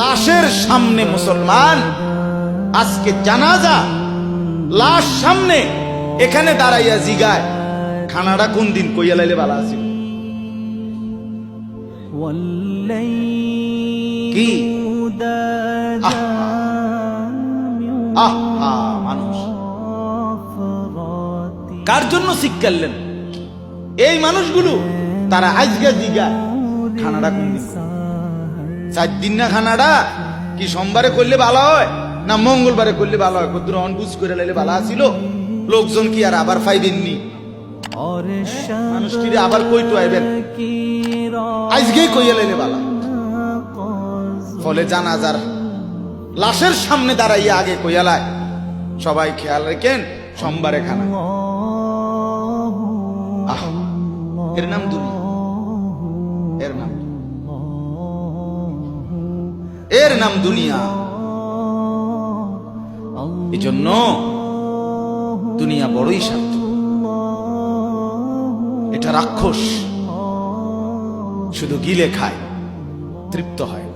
লাশের সামনে মুসলমান আজকে জানাজা, লাশ সামনে, এখানে দাঁড়াইয়া জিগায় খানাটা কোন দিন কইয়া লাইলে ভালো আছে কি? মানুষ কার জন্য শিক্ষালেন? এই মানুষগুলো তারা আজকে জিগায় খানাটা কোন দিন। 4 দিন না খানাটা কি সোমবারে করলে ভালো হয় না মঙ্গলবারে করলে ভালো হয়? কত অনবুঝ করে লাইলে ভালো আছিল, লোকজন কি আর আবার পাইবেননি? মানুষটিরে আবার কইতো আইবেন, আজকেই কইয়া লাইলে ভালো। ফলে জানাজার লাশের সামনে দাঁড়াইয়া আগে কইয়ালায় সবাই খেয়াল রাখেন সোমবারে খানা। এর নাম দুনিয়া, এর নাম দুনিয়া। এই জন্য দুনিয়া বড়ই স্বার্থ, এটা রাক্ষস, শুধু গিলে খায়, তৃপ্ত হয়।